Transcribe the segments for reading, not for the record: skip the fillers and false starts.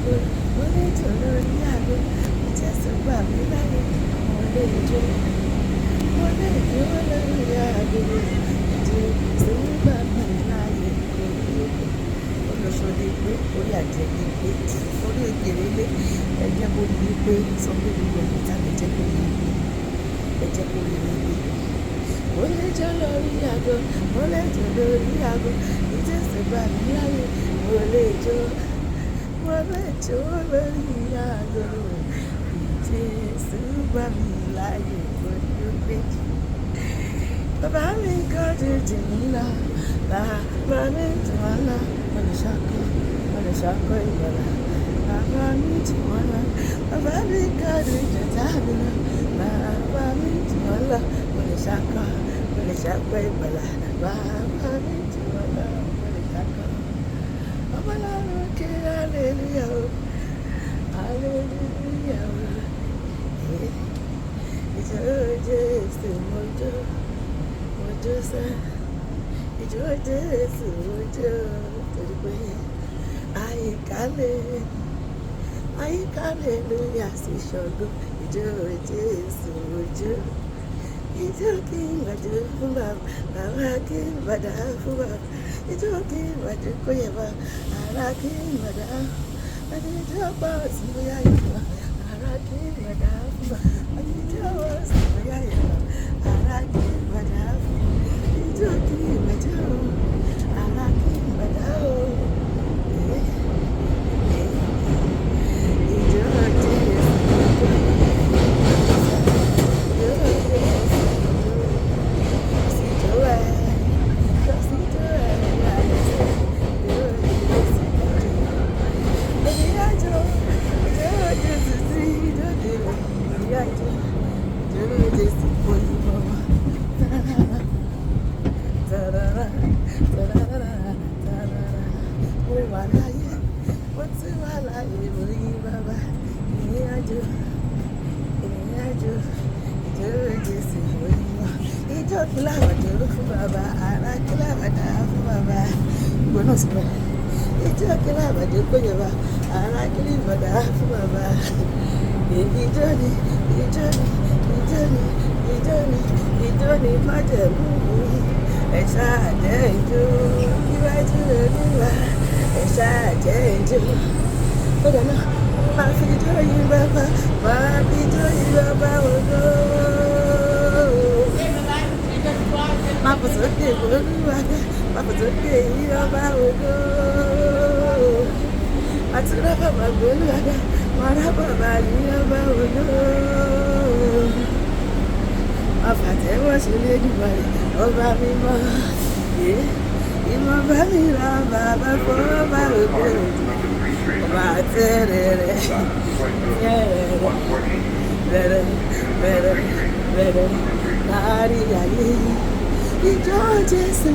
àgbo, mo lè jó lórí àgbo, Jésù gbà mí láyè, mo lè jó. Mo lè jó lórí àgbo, Jésù gbà mí láyè, mo lè jó. Olóṣòdì pé orí àjẹbí pé orí òkèrè lé ẹjẹ́ kó rí pé sọ́kè gbogbo ẹ̀mí tàbí ẹjẹ́ kó rí pé ẹjẹ́ kó rí pé. Mo lè jó lórí àgbo, mo lè jó lórí àgbo, Jésù gbà mí láyè, mo lè jó. Mo lè jó lórí àgbo, Jésù gbà mí láyè, mo lè jó. Bàbá mi kọ́ jìjì ńlá, bàbá mi jù wọ́n lọ, mo lè ṣàkó ìgbàlà. Bàbá mi jù wọ́n lọ, bàbá mi kọ́ jìjì tàbí lọ, bàbá mi jù wọ́n lọ, mo lè ṣàkó ìgbàlà. Bàbá mi jù wọ́n lọ, mo lè ṣàkó. Ọmọ lọ́run kí hallelujah o, hallelujah o. Ìjọ Jésù mo jó. Sẹ́ ìjọ Jésù ojú torí pé àyíkálẹ̀ lórí àṣìṣọ́gbó ìjọ Jésù ojú ìjọ kí n gbàdú fún bàbá kí n gbàdá fún bàbá ìjọ kí n gbàdú kó yẹ bá ara kí n gbàdá àti ìjọ pa ọ̀sìn bóyá yẹ ara kí n gbàdá fún bàbá àti ìjọ ọ̀sìn bóyá yẹ ara kí n gbàdá fún bàbá. Ìjọ kí n gbàdá o, ara kí n gbàdá o. Ìjọ kí láwàjọ fún bàbá, ara kí láwàdà fún bàbá. Gbọ́nà síbẹ̀. Ìjọ kí láwàjọ kó yẹ bá, ara kí láwàdà fún bàbá. Ìjọ ni, ìjọ ni, ìjọ ni, ìjọ ni, ìjọ ni májẹ̀mú mi. Ẹ ṣáà jẹ́ ìjọ, kíwájú Olúwa. Ẹ ṣáà jẹ́ ìjọ. Ó dáná, máa fi ìjọ yìí bàbá, máa fi ìjọ yìí bàbá ògo. Máa fò sókè Olúwa, máa fò sókè yìí ọba ògo. Àti rábà máa gbé Olúwa, máa rábà máa yìí ọba ògo. Máa fàtẹ́wọ́ sí Olódùmarè, ọba mímọ́. Ìmọ̀ bá mi ra bàbá fún ọba ògo. Ọba tẹ́rẹ̀ẹ́rẹ́, bẹ̀rẹ̀ láàrin ayé. Ìjọ Jésù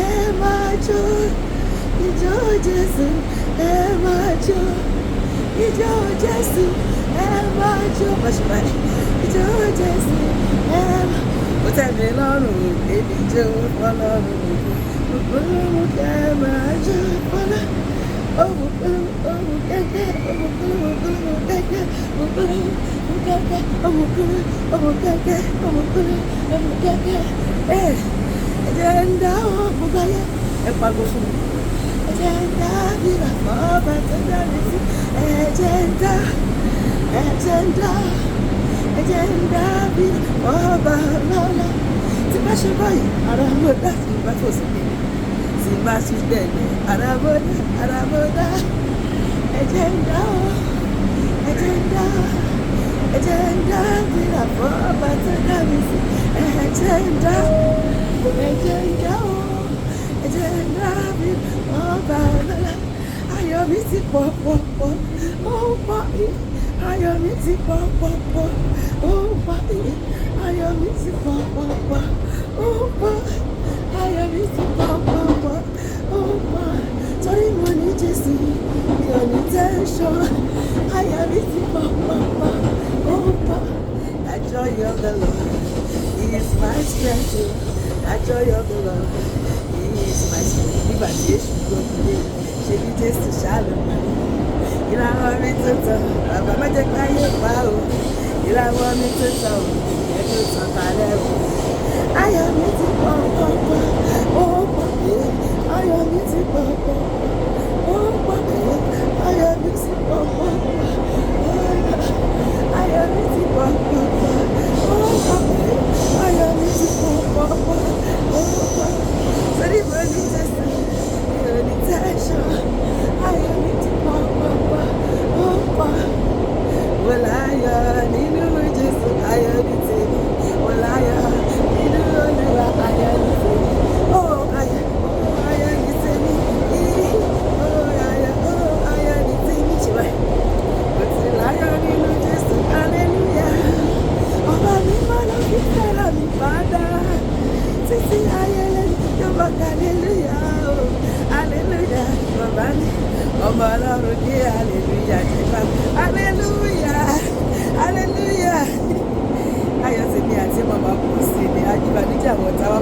ẹ máa jó, ìjọ Jésù ẹ máa jó, ìjọ Jésù ẹ máa jó. Bàṣùbàṣù ìjọ Jésù ẹ máa. Ó tẹ́ mi lọ́rùn èmi jó fọlọ́run òkú kẹ́ máa jó fọlọ́. Ohun kẹ́kẹ́, ẹ̀jẹ̀ ń dá ọ̀gbọ̀n báyẹ̀ ẹ̀ pàgọ́ fún mi. Ẹ̀jẹ̀ ń dá bí bàbá ọba tó dáre sí. Ẹ̀jẹ̀ ń dá bí ọba lọ́la. Tí bá ṣe báyìí, ara mo dá sí bá fò sókè. Tí bá ṣe dẹ̀dẹ̀, ara mo dá. Ẹ̀jẹ̀ ń dá bí bàbá ọba tó dáre sí. Ẹ̀jẹ̀ ń dá bí ọba lọ́la. Ayọ̀ mi ti pọ̀, ó pọ̀ ayọ̀ mi ti pọ̀, ó pọ̀ ayọ̀ mi ti pọ̀, ó pọ̀ ayọ̀ mi ti pọ̀, ó pọ̀ torí mo ní Jésù mi ò ní tẹ́ńṣọ̀n. Ayọ̀ mi ti pọ̀, ó pọ̀. The joy of the Lord is my strength. The joy of the Lord is my strength. Nígbà tí èṣù gbógun dé, ṣe bí Jésù ṣáàlù mọ́. ìràwọ̀ mi tó tàn bàbá má jẹ́ káyé pa o ìràwọ̀ mi tó tàn o ìyẹn tó tàn kalẹ̀ o ayọ̀ mi ti pọ̀ pọ̀pọ̀ ó pọ̀ pé ayọ̀ mi ti pọ̀ pọ̀pọ̀ ó pọ̀ pé ayọ̀ mi ti pọ̀ pọ̀pọ̀ ayọ̀ mi ti pọ̀ pọ̀pọ̀ ó pọ̀ pé ayọ̀ mi ti pọ̀ pọ̀pọ̀ ó pọ̀ sórí mo ní tẹ̀sán mi ò ní tẹ̀sán ayọ̀ mi ti pọ̀ pọ̀pọ̀ ó pọ̀ mo láyọ̀ nínú Jésù ayọ̀ ní tèmi mo láyọ̀ nínú Olúwa ayọ̀ ní tèmi ó ayọ̀ ní tèmi ó ayọ̀ ní tèmi ṣùgbọ́n mo ti láyọ̀ nínú Jésù hallelujah ọba mi máa lọ fi fẹ́ràn mi padà títí ayé lẹ́nu tó bọ̀ hallelujah ó hallelujah bàbá mi ọmọ ọlọ́run ní hallelujah jẹ́pá hallelujah hallelujah ayọ̀ tèmi àti màmá kù sí ni ajíbàdíjà wọ̀n táwọn